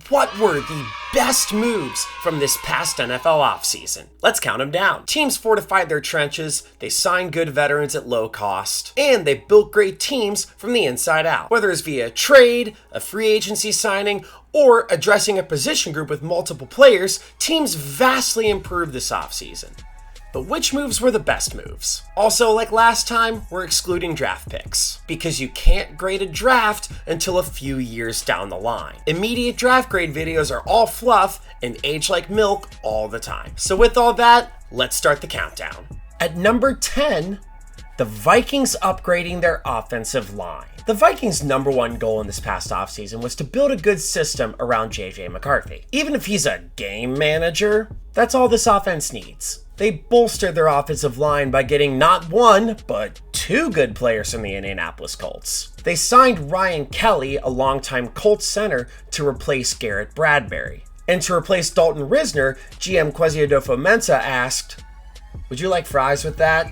What were the best moves from this past NFL offseason? Let's count them down. Teams fortified their trenches, they signed good veterans at low cost, and they built great teams from the inside out. Whether it's via trade, a free agency signing, or addressing a position group with multiple players, teams vastly improved this offseason. But which moves were the best moves? Also, like last time, we're excluding draft picks, because you can't grade a draft until a few years down the line. Immediate draft grade videos are all fluff and age like milk all the time. So with all that, let's start the countdown. At number 10, the Vikings upgrading their offensive line. The Vikings' number one goal in this past offseason was to build a good system around JJ McCarthy. Even if he's a game manager, that's all this offense needs. They bolstered their offensive line by getting not one, but two good players from the Indianapolis Colts. They signed Ryan Kelly, a longtime Colts center, to replace Garrett Bradbury. And to replace Dalton Risner, GM Kwesi Adofo-Mensah asked, "Would you like fries with that?"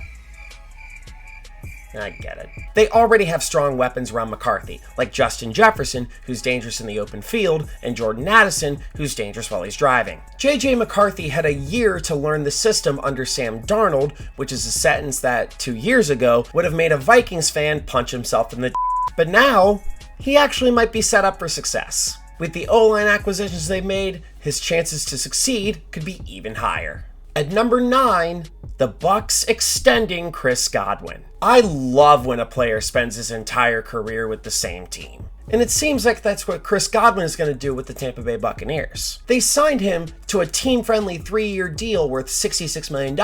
I get it. They already have strong weapons around McCarthy, like Justin Jefferson, who's dangerous in the open field, and Jordan Addison, who's dangerous while he's driving. JJ McCarthy had a year to learn the system under Sam Darnold, which is a sentence that 2 years ago would have made a Vikings fan punch himself in the but now, he actually might be set up for success. With the O-line acquisitions they've made, his chances to succeed could be even higher. At number 9, the Bucs extending Chris Godwin. I love when a player spends his entire career with the same team. And it seems like that's what Chris Godwin is going to do with the Tampa Bay Buccaneers. They signed him to a team-friendly 3-year deal worth $66 million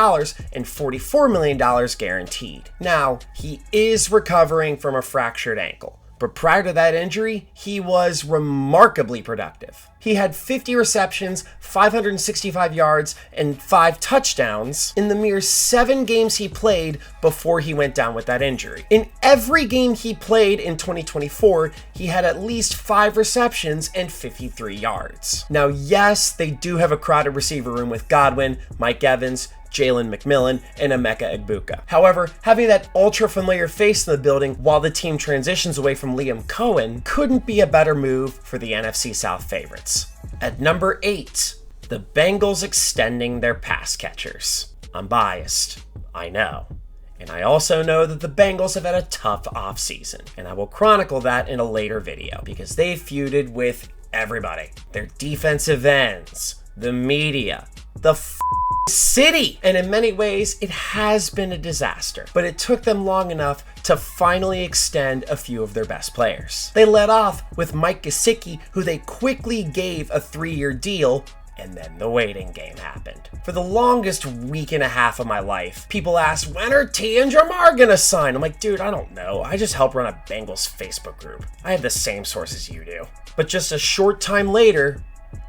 and $44 million guaranteed. Now, he is recovering from a fractured ankle. But prior to that injury, he was remarkably productive. He had 50 receptions, 565 yards, and 5 touchdowns in the mere 7 games he played before he went down with that injury. In every game he played in 2024, he had at least 5 receptions and 53 yards. Now, yes, they do have a crowded receiver room with Godwin, Mike Evans, Jalen McMillan, and Emeka Egbuka. However, having that ultra-familiar face in the building while the team transitions away from Liam Cohen couldn't be a better move for the NFC South favorites. At number 8, the Bengals extending their pass catchers. I'm biased, I know. And I also know that the Bengals have had a tough offseason, and I will chronicle that in a later video because they feuded with everybody. Their defensive ends, the media, the city. And in many ways, it has been a disaster, but it took them long enough to finally extend a few of their best players. They led off with Mike Gesicki, who they quickly gave a 3-year deal, and then the waiting game happened. For the longest week and a half of my life, people asked, when are T and Jamar gonna sign? I'm like, dude, I don't know. I just help run a Bengals Facebook group. I have the same sources you do. But just a short time later,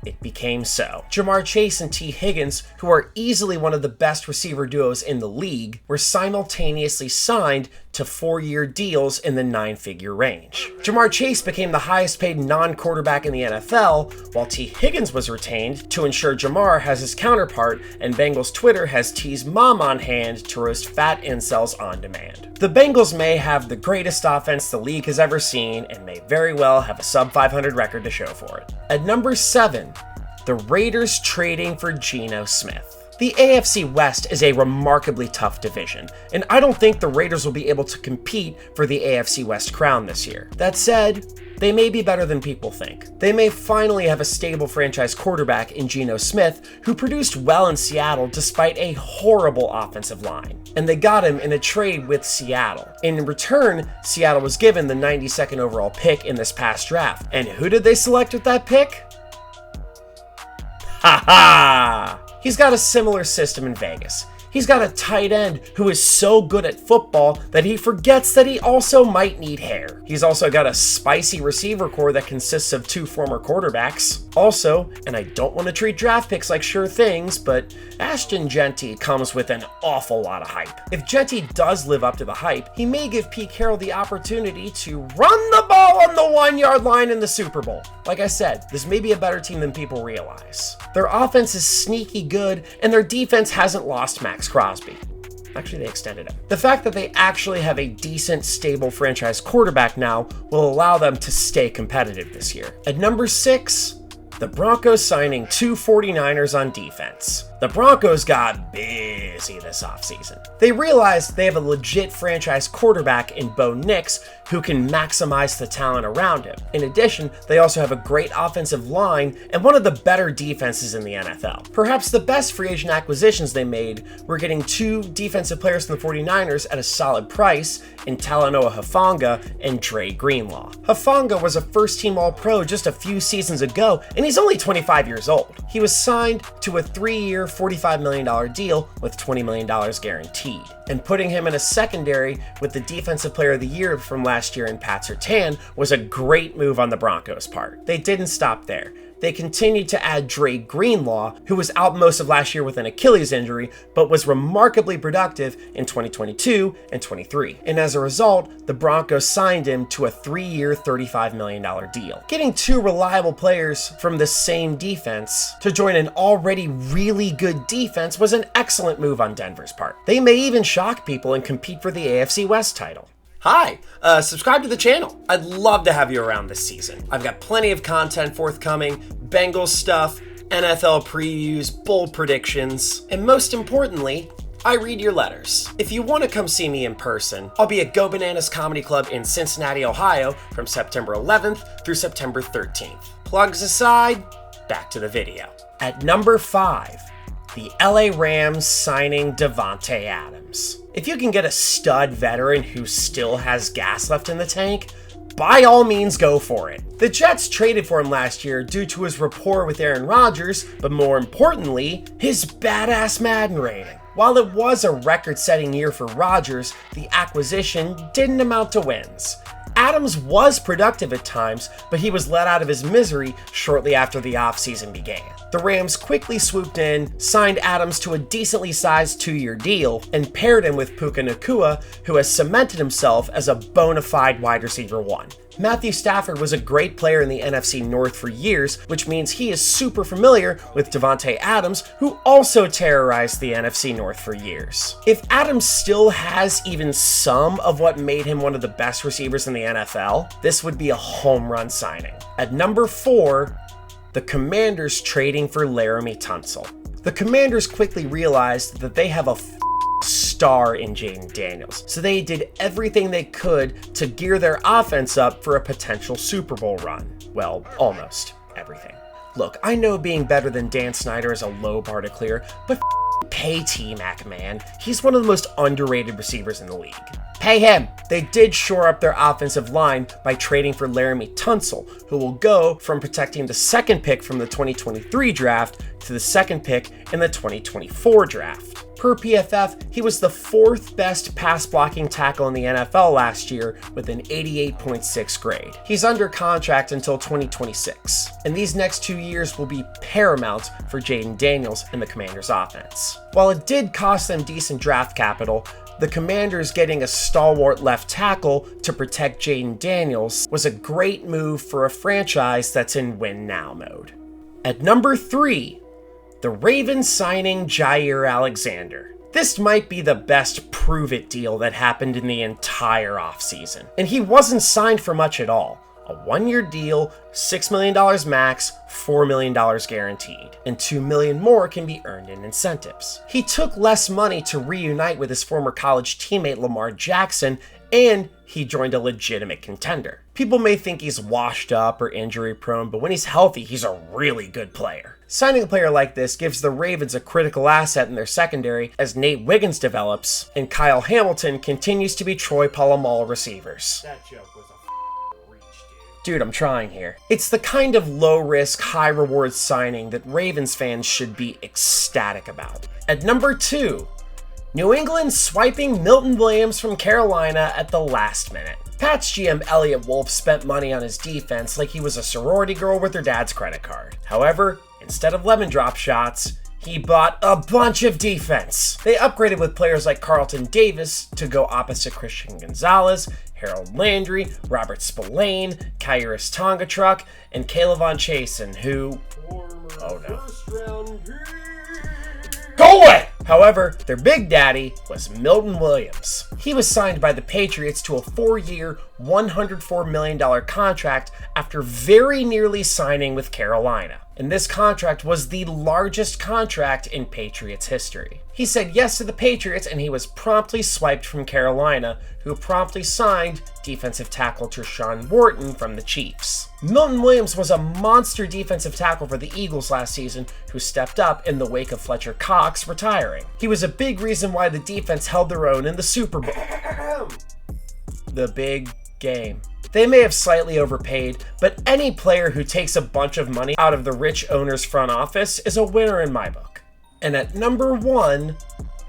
it became so. Jamar Chase and T. Higgins, who are easily one of the best receiver duos in the league, were simultaneously signed to 4-year deals in the 9-figure range. Jamar Chase became the highest paid non-quarterback in the NFL, while T. Higgins was retained to ensure Jamar has his counterpart, and Bengals Twitter has T's mom on hand to roast fat incels on demand. The Bengals may have the greatest offense the league has ever seen, and may very well have a sub-500 record to show for it. At number 7, the Raiders trading for Geno Smith. The AFC West is a remarkably tough division, and I don't think the Raiders will be able to compete for the AFC West crown this year. That said, they may be better than people think. They may finally have a stable franchise quarterback in Geno Smith, who produced well in Seattle despite a horrible offensive line. And they got him in a trade with Seattle. In return, Seattle was given the 92nd overall pick in this past draft. And who did they select with that pick? Ha ha! He's got a similar system in Vegas. He's got a tight end who is so good at football that he forgets that he also might need hair. He's also got a spicy receiver core that consists of 2 former quarterbacks. Also, and I don't want to treat draft picks like sure things, but Ashton Jeanty comes with an awful lot of hype. If Jeanty does live up to the hype, he may give Pete Carroll the opportunity to run the ball on the 1-yard line in the Super Bowl. Like I said, this may be a better team than people realize. Their offense is sneaky good, and their defense hasn't lost Max Crosby. Actually, they extended him. The fact that they actually have a decent, stable franchise quarterback now will allow them to stay competitive this year. At number 6, The Broncos signing 2 49ers on defense. The Broncos got busy this offseason. They realized they have a legit franchise quarterback in Bo Nix who can maximize the talent around him. In addition, they also have a great offensive line and one of the better defenses in the NFL. Perhaps the best free agent acquisitions they made were getting 2 defensive players from the 49ers at a solid price in Talanoa Hufanga and Dre Greenlaw. Hufanga was a first-team All-Pro just a few seasons ago, and he's only 25 years old. He was signed to a 3-year, $45 million deal with $20 million guaranteed. And putting him in a secondary with the Defensive Player of the Year from last year in Pat Surtain was a great move on the Broncos' part. They didn't stop there. They continued to add Dre Greenlaw, who was out most of last year with an Achilles injury, but was remarkably productive in 2022 and 23. And as a result, the Broncos signed him to a 3-year, $35 million deal. Getting 2 reliable players from the same defense to join an already really good defense was an excellent move on Denver's part. They may even shock people and compete for the AFC West title. Hi, subscribe to the channel. I'd love to have you around this season. I've got plenty of content forthcoming, Bengals stuff, NFL previews, bold predictions, and most importantly, I read your letters. If you want to come see me in person, I'll be at Go Bananas Comedy Club in Cincinnati, Ohio from September 11th through September 13th. Plugs aside, back to the video. At number 5, the LA Rams signing Davante Adams. If you can get a stud veteran who still has gas left in the tank, by all means go for it. The Jets traded for him last year due to his rapport with Aaron Rodgers, but more importantly, his badass Madden rating. While it was a record-setting year for Rodgers, the acquisition didn't amount to wins. Adams was productive at times, but he was let out of his misery shortly after the offseason began. The Rams quickly swooped in, signed Adams to a decently sized 2-year deal, and paired him with Puka Nacua, who has cemented himself as a bona fide wide receiver 1. Matthew Stafford was a great player in the NFC North for years, which means he is super familiar with Davante Adams, who also terrorized the NFC North for years. If Adams still has even some of what made him one of the best receivers in the NFL, this would be a home run signing. At number 4, the Commanders trading for Laramie Tunsil. The Commanders quickly realized that they have a star in Jaden Daniels, so they did everything they could to gear their offense up for a potential Super Bowl run. Well, almost everything. Look, I know being better than Dan Snyder is a low bar to clear, but pay T-Mac, man. He's one of the most underrated receivers in the league. Pay him! They did shore up their offensive line by trading for Laramie Tunsil, who will go from protecting the 2nd pick from the 2023 draft to the 2nd pick in the 2024 draft. Per PFF, he was the 4th best pass blocking tackle in the NFL last year with an 88.6 grade. He's under contract until 2026, and these next 2 years will be paramount for Jaden Daniels and the Commanders' offense. While it did cost them decent draft capital, the Commanders getting a stalwart left tackle to protect Jaden Daniels was a great move for a franchise that's in win-now mode. At number 3, the Ravens signing Jair Alexander. This might be the best prove-it deal that happened in the entire offseason. And he wasn't signed for much at all. A 1-year deal, $6 million max, $4 million guaranteed, and $2 million more can be earned in incentives. He took less money to reunite with his former college teammate Lamar Jackson, and he joined a legitimate contender. People may think he's washed up or injury prone, but when he's healthy, he's a really good player. Signing a player like this gives the Ravens a critical asset in their secondary as Nate Wiggins develops, and Kyle Hamilton continues to be Troy Polamalu receivers. That joke was a reach, Dude, I'm trying here. It's the kind of low-risk, high-reward signing that Ravens fans should be ecstatic about. At number 2, New England swiping Milton Williams from Carolina at the last minute. Pats GM Elliott Wolf spent money on his defense like he was a sorority girl with her dad's credit card. However, instead of lemon drop shots, he bought a bunch of defense. They upgraded with players like Carlton Davis to go opposite Christian Gonzalez, Harold Landry, Robert Spillane, Kairos Tongatruck, and Caleb Chasen, who... oh no. Go away! However, their big daddy was Milton Williams. He was signed by the Patriots to a 4-year, $104 million contract after very nearly signing with Carolina. And this contract was the largest contract in Patriots history. He said yes to the Patriots, and he was promptly swiped from Carolina, who promptly signed defensive tackle Tershawn Wharton from the Chiefs. Milton Williams was a monster defensive tackle for the Eagles last season, who stepped up in the wake of Fletcher Cox retiring. He was a big reason why the defense held their own in the Super Bowl. The big game. They may have slightly overpaid, but any player who takes a bunch of money out of the rich owner's front office is a winner in my book. And at number 1,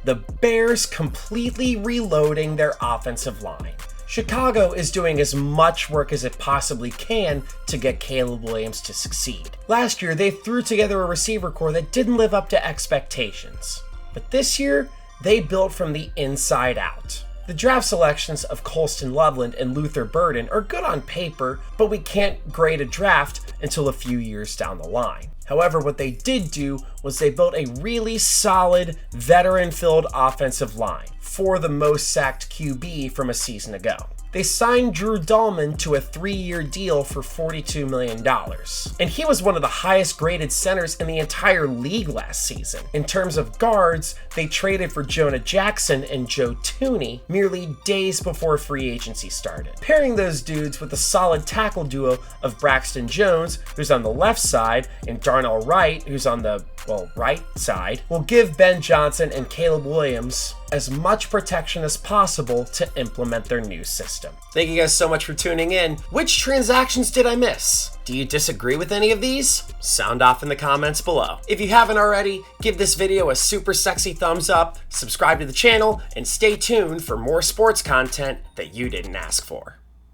the Bears completely reloading their offensive line. Chicago is doing as much work as it possibly can to get Caleb Williams to succeed. Last year, they threw together a receiver core that didn't live up to expectations. But this year, they built from the inside out. The draft selections of Colston Loveland and Luther Burden are good on paper, but we can't grade a draft until a few years down the line. However, what they did do was they built a really solid, veteran-filled offensive line for the most sacked QB from a season ago. They signed Drew Dahlman to a 3-year deal for $42 million. And he was one of the highest graded centers in the entire league last season. In terms of guards, they traded for Jonah Jackson and Joe Tooney merely days before free agency started. Pairing those dudes with the solid tackle duo of Braxton Jones, who's on the left side, and Darnell Wright, who's on the, right side, will give Ben Johnson and Caleb Williams as much protection as possible to implement their new system. Thank you guys so much for tuning in. Which transactions did I miss? Do you disagree with any of these? Sound off in the comments below. If you haven't already, give this video a super sexy thumbs up, subscribe to the channel, and stay tuned for more sports content that you didn't ask for.